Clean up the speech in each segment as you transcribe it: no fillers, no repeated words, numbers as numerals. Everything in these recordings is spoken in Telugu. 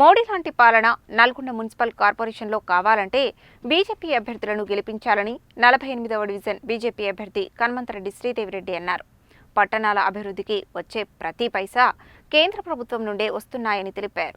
మోడీ లాంటి పాలన నల్గొండ మున్సిపల్ కార్పొరేషన్లో కావాలంటే బీజేపీ అభ్యర్థులను గెలిపించాలని 48వ డివిజన్ బీజేపీ అభ్యర్థి కన్మంతరెడ్డి శ్రీదేవిరెడ్డి అన్నారు. పట్టణాల అభివృద్ధికి వచ్చే ప్రతి పైసా కేంద్ర ప్రభుత్వం నుండే వస్తున్నాయని తెలిపారు.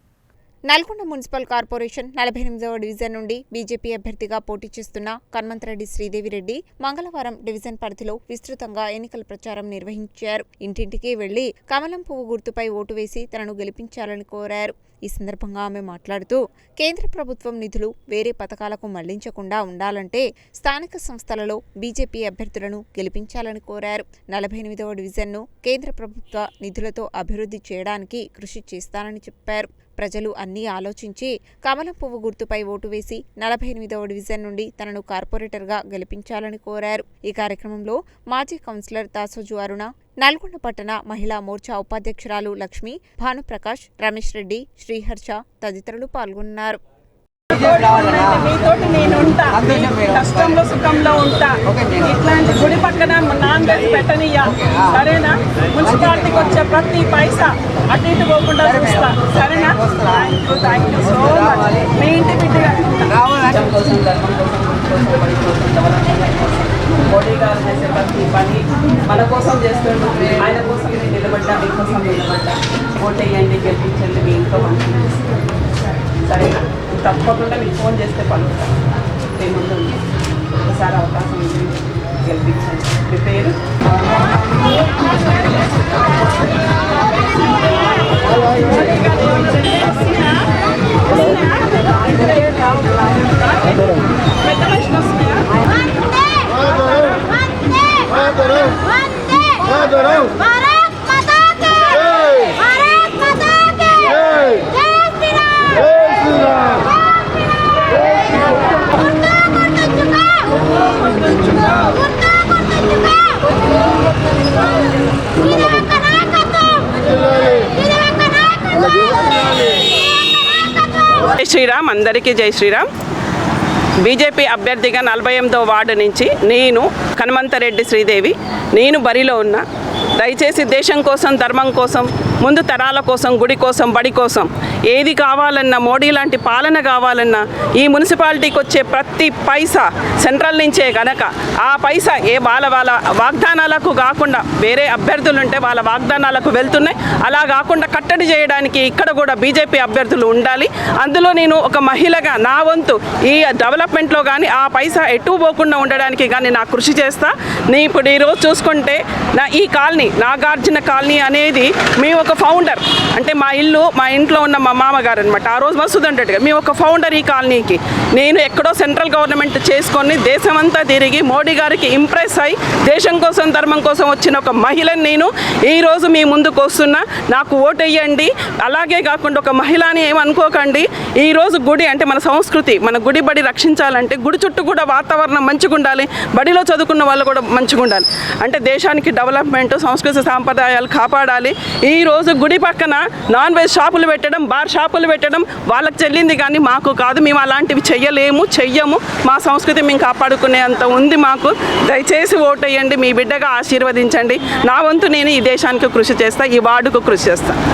నల్గొండ మున్సిపల్ కార్పొరేషన్ 48వ డివిజన్ నుండి బీజేపీ అభ్యర్థిగా పోటీ చేస్తున్న కన్మంతరెడ్డి శ్రీదేవిరెడ్డి మంగళవారం డివిజన్ పరిధిలో విస్తృతంగా ఎన్నికల ప్రచారం నిర్వహించారు. ఇంటింటికి వెళ్లి కమలం పువ్వు గుర్తుపై ఓటు వేసి తనను గెలిపించాలని కోరారు. ఈ సందర్భంగా ఆమె మాట్లాడుతూ కేంద్ర ప్రభుత్వం నిధులు వేరే పథకాలకు మళ్లించకుండా ఉండాలంటే స్థానిక సంస్థలలో బీజేపీ అభ్యర్థులను గెలిపించాలని కోరారు. 48వ డివిజన్ను కేంద్ర ప్రభుత్వ నిధులతో అభివృద్ధి చేయడానికి కృషి చేస్తానని చెప్పారు. ప్రజలు అన్నీ ఆలోచించి కమలం పువ్వు గుర్తుపై ఓటు వేసి 48వ డివిజన్ నుండి తనను కార్పొరేటర్గా గెలిపించాలని కోరారు. ఈ కార్యక్రమంలో మాజీ కౌన్సిలర్ దాసోజు అరుణ, నల్గొండ పట్టణ మహిళా మోర్చా ఉపాధ్యక్షురాలు లక్ష్మి, భానుప్రకాష్, రమేష్ రెడ్డి, శ్రీహర్ష తదితరులు పాల్గొన్నారు. మీతోటి నేను ఉంటా, కష్టంలో సుఖంలో ఉంటా. ఇట్లాంటి గుడి పక్కన నాన్ వెజ్ పెట్టనియ్యా, సరేనా? మున్సిపాలిటీకి వచ్చే ప్రతి పైసా అటు ఇటు పోకుండా చూస్తా, సరేనా? Thank you so much. మీ ఇంటి బిడ్డగా మోడీ గారు చేసే ప్రతి పని మన కోసం చేస్తుంటే ఆయన కోసం నేను నిలబడ్డా, మీకోసం నిలబడ్డా. ఓటేయండి, గెలిపించండి, మీ ఇంట్లో మంచిగా సరేనా? తప్పకుండా మీకు ఫోన్ చేస్తే పలుకుతాను. నేను ముందు ఒకసారి అవకాశం ఇచ్చి గెలిపించండి. మీ పేరు పెద్ద మనిషిని వస్తున్నాయా? జై శ్రీరామ్. అందరికీ జై శ్రీరామ్. బీజేపీ అభ్యర్థిగా 48వ వార్డు నుంచి నేను కన్మంతరెడ్డి శ్రీదేవి నేను బరిలో ఉన్నా. దయచేసి దేశం కోసం, ధర్మం కోసం, ముందు తరాల కోసం, గుడి కోసం, బడి కోసం ఏది కావాలన్నా, మోడీ లాంటి పాలన కావాలన్నా ఈ మున్సిపాలిటీకి వచ్చే ప్రతి పైసా సెంట్రల్ నుంచే కనుక ఆ పైసా వాళ్ళ వాగ్దానాలకు కాకుండా వేరే అభ్యర్థులు ఉంటే వాళ్ళ వాగ్దానాలకు వెళ్తున్నాయి. అలా కాకుండా కట్టడి చేయడానికి ఇక్కడ కూడా బీజేపీ అభ్యర్థులు ఉండాలి. అందులో నేను ఒక మహిళగా నా వంతు ఈ డెవలప్మెంట్లో కానీ ఆ పైసా ఎటు పోకుండా ఉండడానికి కానీ నా కృషి చేస్తా. ఇప్పుడు ఈరోజు చూసుకుంటే ఈ కాలనీ నాగార్జున కాలనీ అనేది మేము ఒక ఫౌండర్, అంటే మా ఇంట్లో ఉన్న మా మామగారు అనమాట. ఆ రోజు మసూదంటగా మేము ఒక ఫౌండర్ ఈ కాలనీకి. నేను ఎక్కడో సెంట్రల్ గవర్నమెంట్ చేసుకొని దేశమంతా తిరిగి మోడీ గారికి ఇంప్రెస్ అయ్యి దేశం కోసం, ధర్మం కోసం వచ్చిన ఒక మహిళని నేను ఈరోజు మీ ముందుకు వస్తున్నా. నాకు ఓటు వేయండి. అలాగే కాకుండా ఒక మహిళని ఏమనుకోకండి. ఈరోజు గుడి అంటే మన సంస్కృతి, మన గుడి బడి రక్షించాలంటే గుడి చుట్టూ కూడా వాతావరణం మంచిగా ఉండాలి. బడిలో చదువుకున్న వాళ్ళు కూడా మంచిగా ఉండాలి. అంటే దేశానికి డెవలప్మెంట్, సంస్కృతి సాంప్రదాయాలు కాపాడాలి. ఈరోజు గుడి పక్కన నాన్ వెజ్ షాపులు పెట్టడం, బార్ షాపులు పెట్టడం వాళ్ళకి చెల్లింది కానీ మాకు కాదు. మేము అలాంటివి చెయ్యము. మా సంస్కృతి మేము కాపాడుకునే అంత ఉంది మాకు. దయచేసి ఓటేయండి, మీ బిడ్డగా ఆశీర్వదించండి. నా వంతు నేను ఈ దేశానికి కృషి చేస్తా, ఈ వార్డుకు కృషి చేస్తా.